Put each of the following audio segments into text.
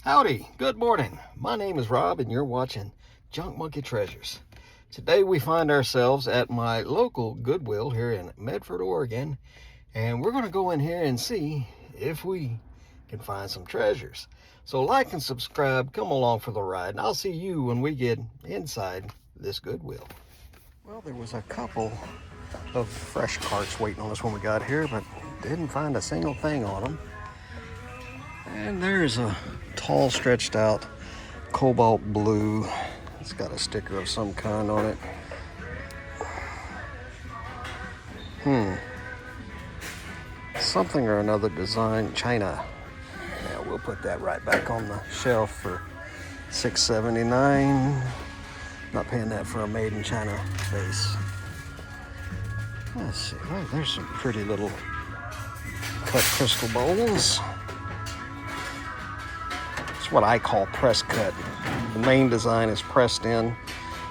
Howdy, good morning. My name is Rob and you're watching Junk Monkey Treasures. Today we find ourselves at my local Goodwill here in Medford, Oregon, and we're going to go in here and see if we can find some treasures. So like and subscribe, come along for the ride, and I'll see you when we get inside this Goodwill. Well, there was a couple of fresh carts waiting on us when we got here, but didn't find a single thing on them. And there's a tall, stretched out cobalt blue. It's got a sticker of some kind on it. Something or another design, China. Yeah, we'll put that right back on the shelf for $6.79. Not paying that for a made in China vase. Let's see. Oh, there's some pretty little cut crystal bowls. What I call press cut. The main design is pressed in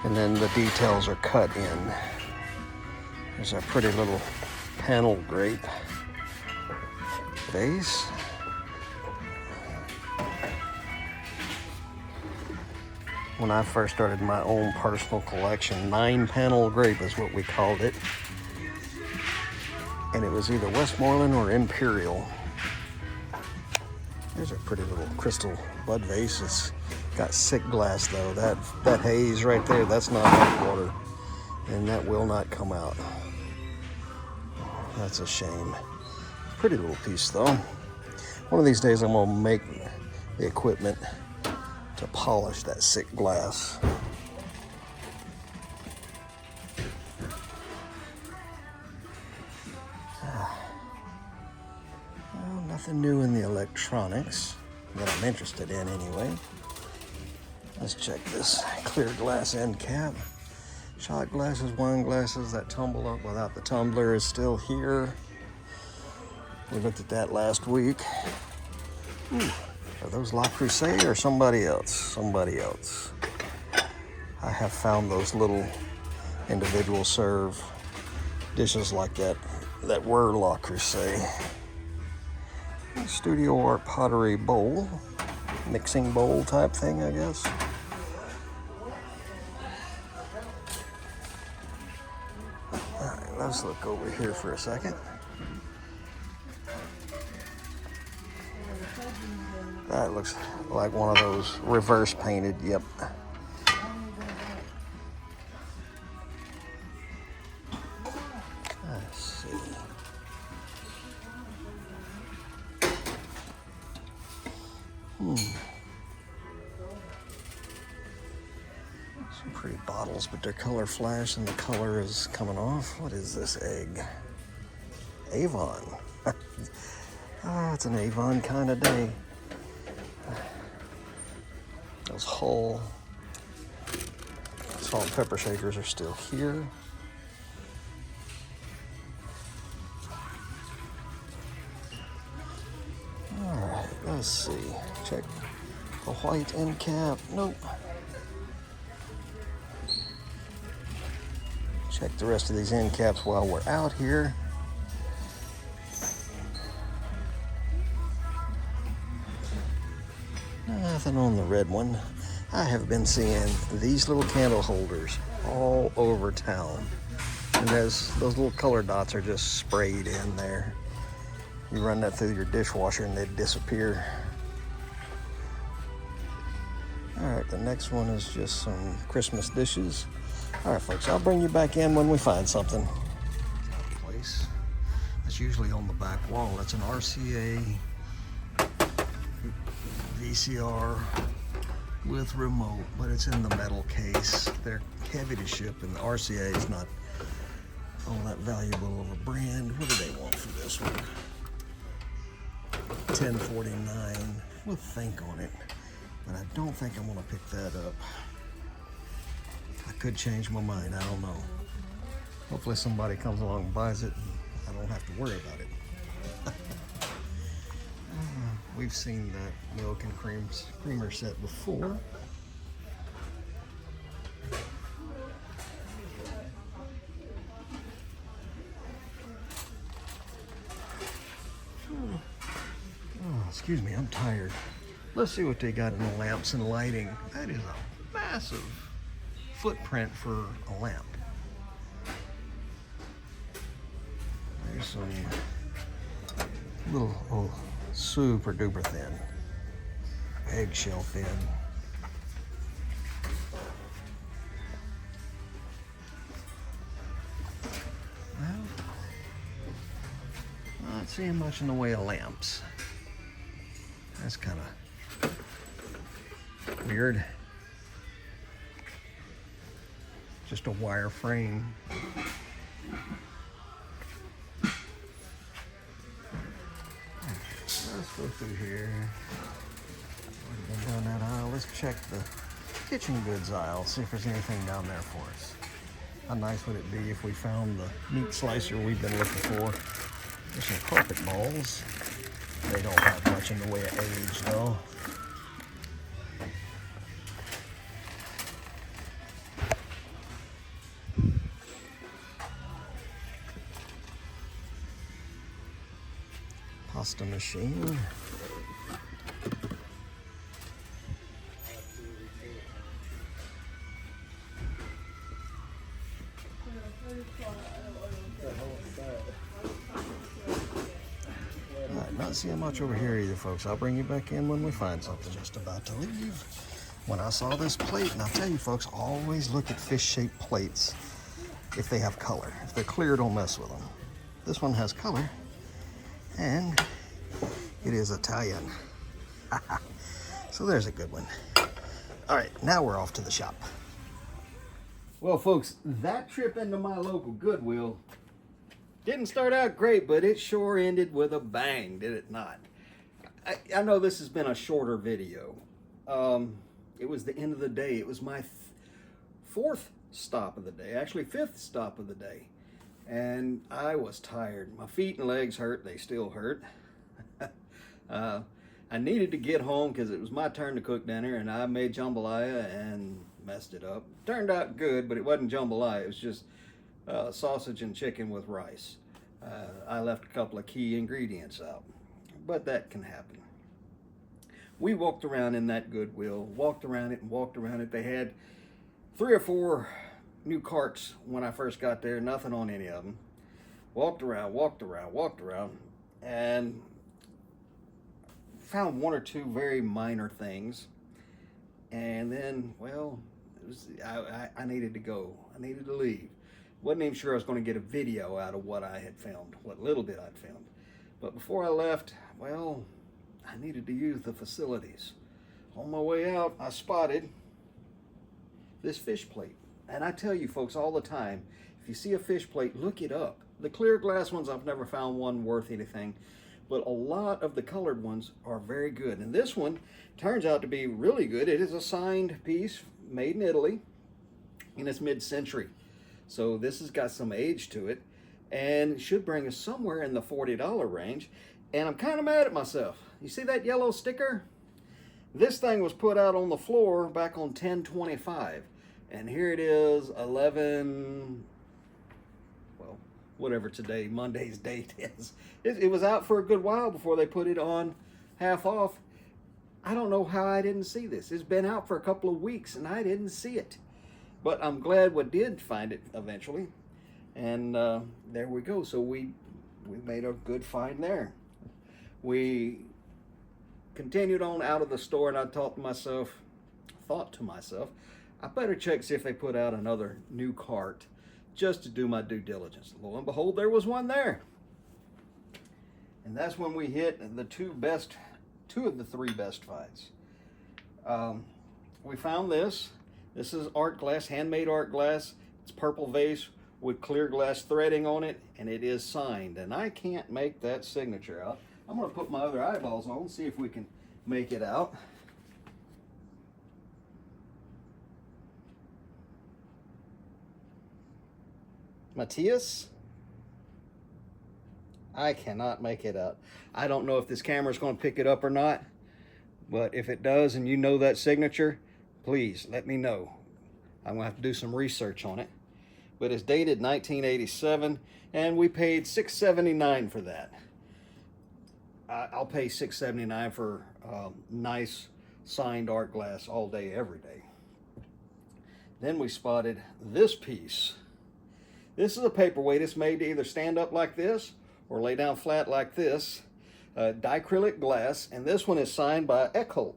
and then the details are cut in. There's a pretty little panel grape vase. When I first started my own personal collection, 9-panel grape is what we called it. And it was either Westmoreland or Imperial. There's a pretty little crystal bud vase. It's got sick glass though. That haze right there, that's not hot water. And that will not come out. That's a shame. Pretty little piece though. One of these days I'm gonna make the equipment to polish that sick glass. Nothing new in the electronics that I'm interested in anyway. Let's check this clear glass end cap. Shot glasses, wine glasses, that tumble up without the tumbler is still here. We looked at that last week. Are those La Crusade or somebody else? Somebody else. I have found those little individual serve dishes like that were La Crusade. Studio art pottery bowl, mixing bowl type thing, I guess. All right, let's look over here for a second. That looks like one of those reverse painted, yep. Let's see. Some pretty bottles, but they're color flash and the color is coming off. What is this egg? Avon. It's an Avon kind of day. Those whole salt and pepper shakers are still here. All right, let's see. Check the white end cap. Nope. Check the rest of these end caps while we're out here. Nothing on the red one. I have been seeing these little candle holders all over town. And those little color dots are just sprayed in there. You run that through your dishwasher and they disappear. All right, the next one is just some Christmas dishes. All right, folks, I'll bring you back in when we find something. Place. That's usually on the back wall. That's an RCA VCR with remote, but it's in the metal case. They're heavy to ship, and the RCA is not all that valuable of a brand. What do they want for this one? $10.49 with Think on it, but I don't think I'm gonna pick that up. I could change my mind, I don't know. Hopefully somebody comes along and buys it and I don't have to worry about it. We've seen that milk and creamer set before. Oh, excuse me, I'm tired. Let's see what they got in the lamps and lighting. That is a massive footprint for a lamp. There's some little, oh, super duper thin, eggshell thin. Well, not seeing much in the way of lamps. That's kind of weird. Just a wire frame. Let's go through here. Down that aisle. Let's check the kitchen goods aisle, see if there's anything down there for us. How nice would it be if we found the meat slicer we've been looking for? There's some carpet balls. They don't have much in the way of age, though. Pasta machine. Not seeing much over here either, folks. I'll bring you back in when we find something. Just about to leave. When I saw this plate, and I'll tell you, folks, always look at fish-shaped plates if they have color. If they're clear, don't mess with them. This one has color, and it is Italian. So there's a good one. All right, now we're off to the shop. Well, folks, that trip into my local Goodwill didn't start out great, but it sure ended with a bang, did it not? I know this has been a shorter video. It was the end of the day. It was my fourth stop of the day, actually fifth stop of the day. And I was tired. My feet and legs hurt. They still hurt. I needed to get home because it was my turn to cook dinner, and I made jambalaya and messed it up. Turned out good, but it wasn't jambalaya. It was just sausage and chicken with rice. I left a couple of key ingredients out, but that can happen. We walked around in that Goodwill, walked around it and walked around it. They had 3 or 4 new carts when I first got there, nothing on any of them. Walked around, and found 1 or 2 very minor things. And then, well, I needed to go. I needed to leave. Wasn't even sure I was going to get a video out of what I had filmed, what little bit I'd filmed. But before I left, well, I needed to use the facilities. On my way out, I spotted this fish plate. And I tell you folks all the time, if you see a fish plate, look it up. The clear glass ones, I've never found one worth anything, but a lot of the colored ones are very good. And this one turns out to be really good. It is a signed piece made in Italy, and it's mid-century. So this has got some age to it, and should bring us somewhere in the $40 range. And I'm kind of mad at myself. You see that yellow sticker? This thing was put out on the floor back on 10/25. And here it is, 11, well, whatever today, Monday's date is. It was out for a good while before they put it on half off. I don't know how I didn't see this. It's been out for a couple of weeks and I didn't see it. But I'm glad we did find it eventually. And there we go. So we made a good find there. We continued on out of the store, and I thought to myself, I better check, see if they put out another new cart just to do my due diligence. Lo and behold, there was one there. And that's when we hit the two of the three best finds. We found this. This is art glass, handmade art glass. It's purple vase with clear glass threading on it, and it is signed. And I can't make that signature out. I'm gonna put my other eyeballs on, see if we can make it out. Matthias? I cannot make it out. I don't know if this camera is going to pick it up or not, but if it does and you know that signature, please let me know. I'm going to have to do some research on it. But it's dated 1987, and we paid $6.79 for that. I'll pay $6.79 for nice signed art glass all day, every day. Then we spotted this piece. This is a paperweight. It's made to either stand up like this or lay down flat like this. Diacrylic glass, and this one is signed by Eckholt.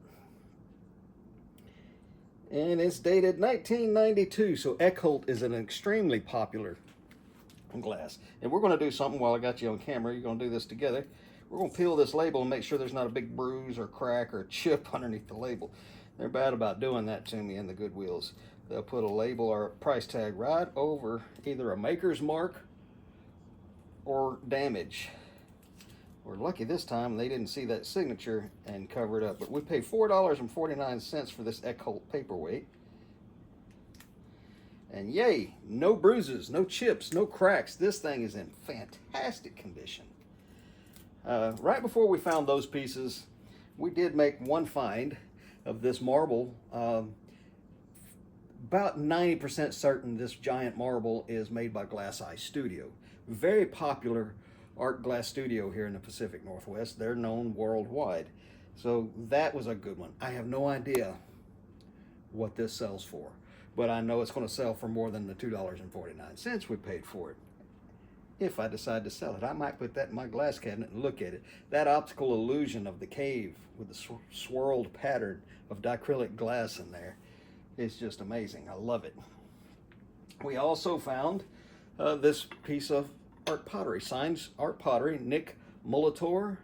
And it's dated 1992, so Eckholt is an extremely popular glass. And we're going to do something while I got you on camera. You're going to do this together. We're going to peel this label and make sure there's not a big bruise or crack or chip underneath the label. They're bad about doing that to me in the Goodwills. They'll put a label or a price tag right over either a maker's mark or damage. We're lucky this time they didn't see that signature and cover it up. But we paid $4.49 for this Eckholt paperweight. And yay, no bruises, no chips, no cracks. This thing is in fantastic condition. Right before we found those pieces, we did make one find of this marble. About 90% certain this giant marble is made by Glass Eye Studio. Very popular art glass studio here in the Pacific Northwest. They're known worldwide. So that was a good one. I have no idea what this sells for, but I know it's going to sell for more than the $2.49 we paid for it. If I decide to sell it, I might put that in my glass cabinet and look at it. That optical illusion of the cave with the swirled pattern of diacrylic glass in there is just amazing. I love it. We also found this piece of art pottery, signs art pottery, Nick Molitor.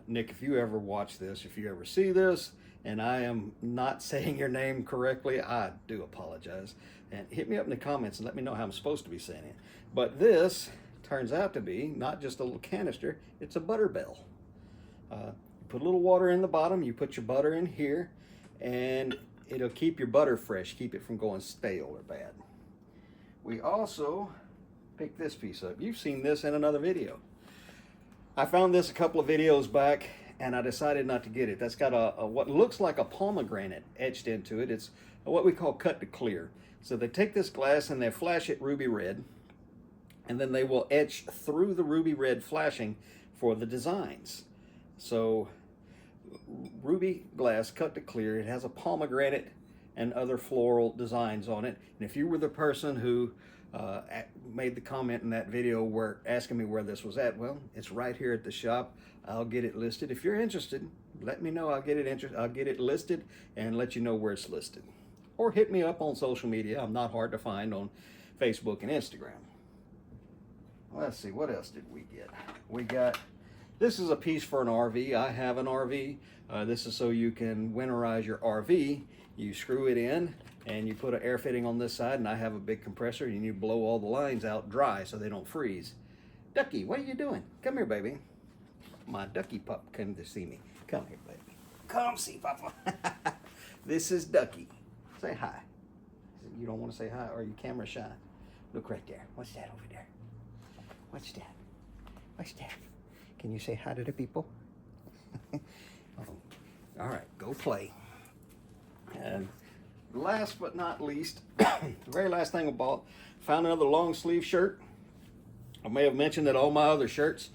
Nick, if you ever watch this, if you ever see this, and I am not saying your name correctly, I do apologize. And hit me up in the comments and let me know how I'm supposed to be saying it. But this turns out to be not just a little canister, it's a butter bell. You put a little water in the bottom, you put your butter in here, and it'll keep your butter fresh, keep it from going stale or bad. We also picked this piece up. You've seen this in another video. I found this a couple of videos back and I decided not to get it. That's got a what looks like a pomegranate etched into it. It's what we call cut to clear. So they take this glass and they flash it ruby red, and then they will etch through the ruby red flashing for the designs. So ruby glass cut to clear, it has a pomegranate and other floral designs on it. And if you were the person who made the comment in that video where asking me where this was at, well, it's right here at the shop. I'll get it listed. If you're interested, let me know. I'll get it listed and let you know where it's listed. Or hit me up on social media. I'm not hard to find on Facebook and Instagram. Let's see, what else did we get? We got, this is a piece for an RV. I have an RV. This is so you can winterize your RV. You screw it in and you put an air fitting on this side, and I have a big compressor, and you blow all the lines out dry so they don't freeze. Ducky, what are you doing? Come here, baby. My ducky pup came to see me. Come here, baby. Come see Papa. This is Ducky. Say hi. You don't want to say hi, or are you camera shy? Look right there. What's that over there? What's that? What's that? Can you say hi to the people? Oh. All right, go play. And last but not least, the very last thing I bought, found another long sleeve shirt. I may have mentioned that all my other shirts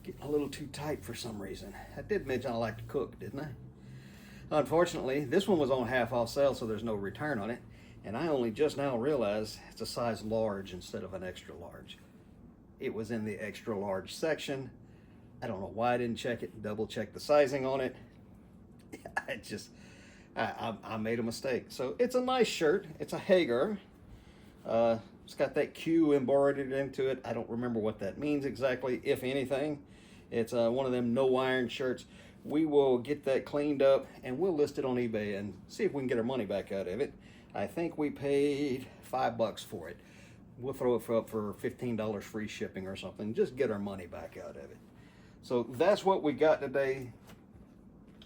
get a little too tight for some reason. I did mention I like to cook, didn't I? Unfortunately, this one was on half off sale, so there's no return on it. And I only just now realized it's a size large instead of an extra large. It was in the extra large section. I don't know why I didn't check it, double check the sizing on it. I made a mistake. So it's a nice shirt. It's a Hager. It's got that Q embroidered into it. I don't remember what that means exactly, if anything. It's one of them no iron shirts. We will get that cleaned up and we'll list it on eBay and see if we can get our money back out of it. I think we paid $5 for it. We'll throw it up for $15 free shipping or something. Just get our money back out of it. So that's what we got today.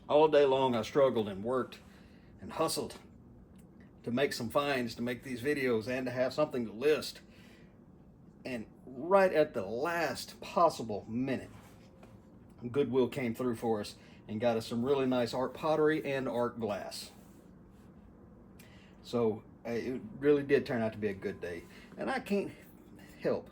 All day long I struggled and worked and hustled to make some finds, to make these videos, and to have something to list. And right at the last possible minute, Goodwill came through for us and got us some really nice art pottery and art glass. So it really did turn out to be a good day. And I can't help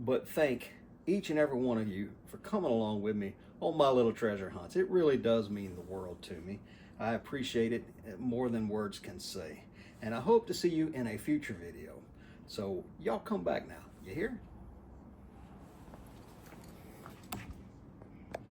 but thank each and every one of you for coming along with me on my little treasure hunts. It really does mean the world to me. I appreciate it more than words can say. And I hope to see you in a future video. So y'all come back now. You hear?